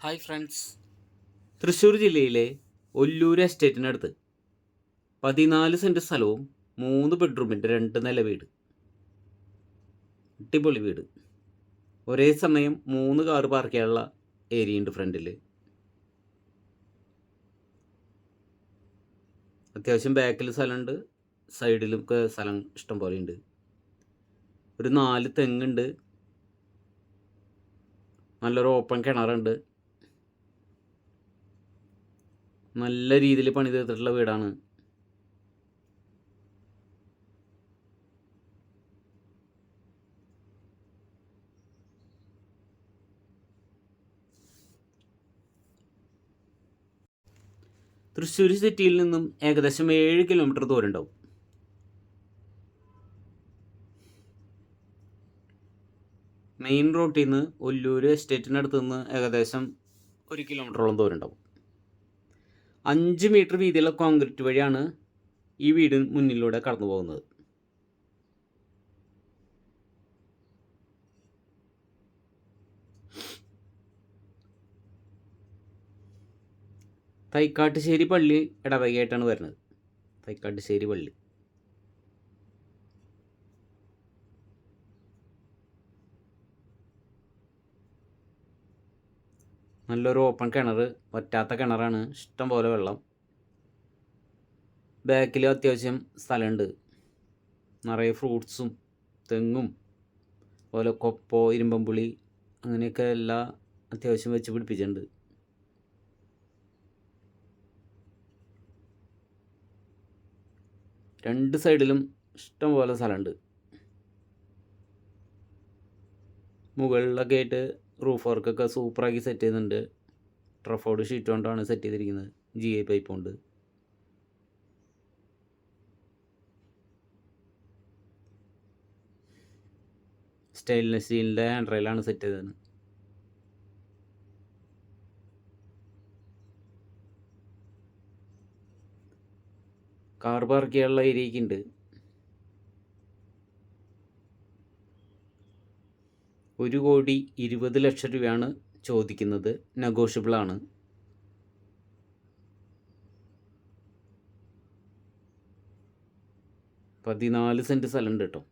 Hi friends. Thrissur ജില്ലയിലെ Ollur എസ്റ്റേറ്റിനടുത്ത് 14 cent സ്ഥലവും 3 ബെഡ്റൂമിൻ്റെ 2 നില വീട്. അടിപൊളി വീട്. ഒരേ സമയം 3 കാർ പാർക്ക് ചെയ്യാനുള്ള ഏരിയ ഉണ്ട് ഫ്രണ്ടിൽ. അത്യാവശ്യം ബാക്കിൽ സ്ഥലമുണ്ട്, സൈഡിലൊക്കെ സ്ഥലം ഇഷ്ടം പോലെ ഉണ്ട്. ഒരു 4 തെങ്ങുണ്ട്, നല്ലൊരു ഓപ്പൺ കിണറുണ്ട്. നല്ല രീതിയിൽ പണി തീർത്തിട്ടുള്ള വീടാണ്. തൃശ്ശൂർ സിറ്റിയിൽ നിന്നും ഏകദേശം 7 കിലോമീറ്റർ ദൂരം ഉണ്ടാവും. മെയിൻ റോട്ടിൽ നിന്ന് ഒല്ലൂർ എസ്റ്റേറ്റിനടുത്ത് നിന്ന് ഏകദേശം 1 കിലോമീറ്ററോളം ദൂരം ഉണ്ടാവും. 5 മീറ്റർ വീതിയുള്ള കോൺക്രീറ്റ് വഴിയാണ് ഈ വീട് മുന്നിലൂടെ കടന്നു പോകുന്നത്. തൈക്കാട്ടുശ്ശേരി പള്ളി ഇടവകയായിട്ടാണ് വരുന്നത്. തൈക്കാട്ടുശ്ശേരി പള്ളി. നല്ലൊരു ഓപ്പൺ കിണർ, വറ്റാത്ത കിണറാണ്, ഇഷ്ടം പോലെ വെള്ളം. ബാക്കിൽ അത്യാവശ്യം സ്ഥലമുണ്ട്, നിറയെ ഫ്രൂട്ട്സും തെങ്ങും അതുപോലെ കൊപ്പോ, ഇരുമ്പമ്പുളി അങ്ങനെയൊക്കെ എല്ലാം അത്യാവശ്യം വെച്ച് പിടിപ്പിച്ചിട്ടുണ്ട്. രണ്ട് സൈഡിലും ഇഷ്ടം പോലെ സ്ഥലമുണ്ട്. മുകളിലൊക്കെ ആയിട്ട് റൂഫ് വർക്കൊക്കെ സൂപ്പറാക്കി സെറ്റ് ചെയ്യുന്നുണ്ട്. ട്രഫോർഡ് ഷീറ്റ് കൊണ്ടാണ് സെറ്റ് ചെയ്തിരിക്കുന്നത്, GI പൈപ്പ് കൊണ്ട്. സ്റ്റെയിൻലെസ് സ്റ്റീലിൻ്റെ ഹാൻഡ് റെയിലാണ് സെറ്റ് ചെയ്തത്. കാർ പാർക്ക് ചെയ്യാനുള്ള ഏരിയയ്ക്ക് ഉണ്ട്. ₹1,20,00,000 ചോദിക്കുന്നത്. നെഗോഷ്യബിൾ ആണ്. 14 സെൻറ്റ് സ്ഥലമുണ്ട് കേട്ടോ.